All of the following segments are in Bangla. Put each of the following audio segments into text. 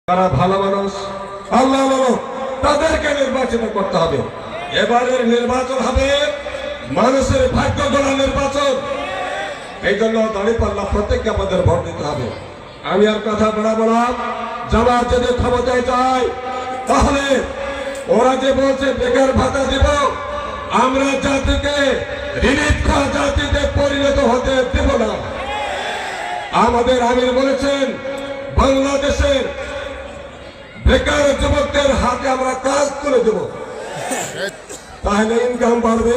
তারা ভালো মানুষ, আল্লাহ ভালো, তাদেরকে নির্বাচিত করতে হবে। এবারের নির্বাচন হবে মানুষের ভাগ্য গড়া নির্বাচন। এই জন্য দাঁড়িপাল্লা প্রত্যেককে আমাদের ভোট দিতে হবে। আমি আর কথা বাড়াবো না। জামাত যদি ক্ষমতায় যায় তাহলে ওরা যে বলছে বেকার ভাতা দিব, আমরা জাতিকে রিলিফ খাওয়া জাতিতে পরিণত হতে দেব না। আমাদের আমির বলেছেন বাংলাদেশের বেকার যুবকদের হাতে আমরা কাজ তুলে দেব, তাহলে ইনকাম বাড়বে,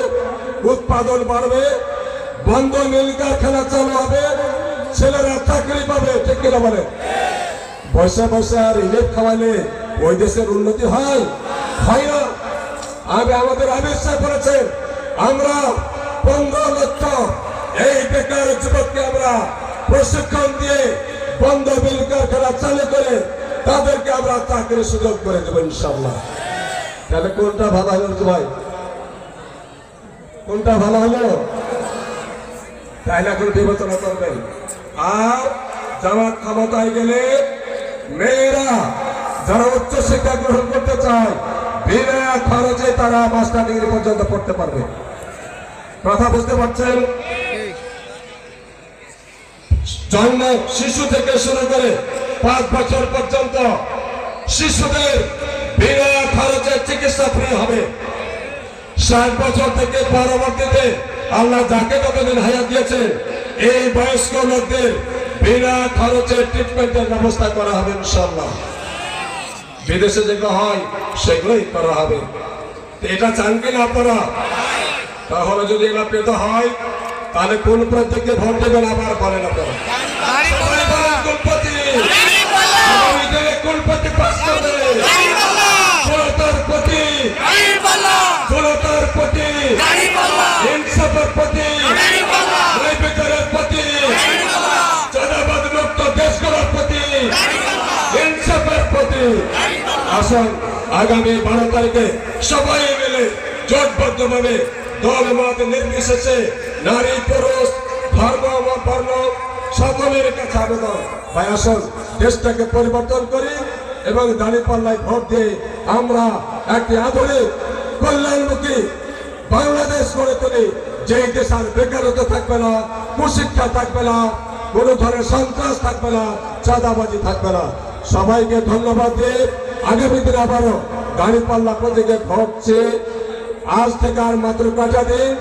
উৎপাদন বাড়বে, বন্ধ মিল কারখানা চালু হবে, ছেলেরা চাকরি পাবে। ঠিক কিনা বলে? পয়সা পয়সা রিলিফ খাওয়ালে ওই দেশের উন্নতি হয় না। আমাদের আমির সাহেব বলেছেন আমরা 15 লক্ষ এই বেকার যুবককে আমরা প্রশিক্ষণ দিয়ে বন্ধ মিল কারখানা চালু করে তাদেরকে আমরা চাকরির সুযোগ করে দেবো ইনশাআল্লাহ। তাহলে কোনটা ভালো হলো ভাই? কোনটা ভালো হলো? তাইলে এখন বিবেচনা করবেন। আর জামাত ক্ষমতায় গেলে মেয়েরা যারা উচ্চ শিক্ষা গ্রহণ করতে চায় বিনা খরচে তারা মাস্টার ডিগ্রি পর্যন্ত পড়তে পারবে। কথা বুঝতে পারছেন? জন্ম শিশু থেকে শুরু করে 5 বছর পর্যন্ত শিশুদের বিনা খরচে চিকিৎসা ফ্রি হবে। 60 বছর থেকে পরবর্তীতে আল্লাহ যাকে যতদিন হায়াত দিয়েছে এই বয়স্ক লোকদের বিনা খরচে ট্রিটমেন্টের ব্যবস্থা করা হবে ইনশাআল্লাহ। বিদেশে যেগুলো হয় সেগুলোই করা হবে। এটা চান কিনা আপনারা? তাহলে যদি এগুলো পেতে হয় তাহলে কোন প্রত্যেককে ভোট দেবেন আবার বলেন আপনারা? কুলপতি পাস করবে, জনতার প্রতি, জনতার প্রতি, ইনসাফের প্রতি, নির্বিচারের প্রতি, চাঁদাবাদ মুক্ত দেশ গড়ার প্রতি, ইনসাফের প্রতি। আসুন আগামী 12 তারিখে সবাই মিলে জোটবদ্ধভাবে দল মত নির্বিশেষে নারী পুরুষ ধর্ম বর্ণ সকলের কাছে আবেদন, ভাই আসুন দেশটাকে পরিবর্তন করি এবং দাঁড়িপাল্লায় ভোট দিয়ে আমরা একটি আধুনিক কল্যাণমুখী বাংলাদেশ গড়ে তুলি, যেই দেশ আর বেকারত্ব থাকবে না, কুশিক্ষা থাকবে না, কোন ধরনের সন্ত্রাস থাকবে না, চাঁদাবাজি থাকবে না। সবাইকে ধন্যবাদ দিয়ে আগামী দিন আবারও দাঁড়িপাল্লা প্রতীকে ভোট চেয়ে আজ থেকে আর মাত্র কটা দিন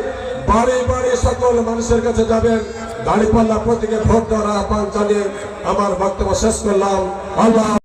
বাড়ি বাড়ি সকল মানুষের কাছে যাবেন, দাঁড়িপাল্লা প্রতীকে ভোট দেওয়ার আহ্বান জানিয়ে আমার বক্তব্য শেষ করলাম। আল্লাহ।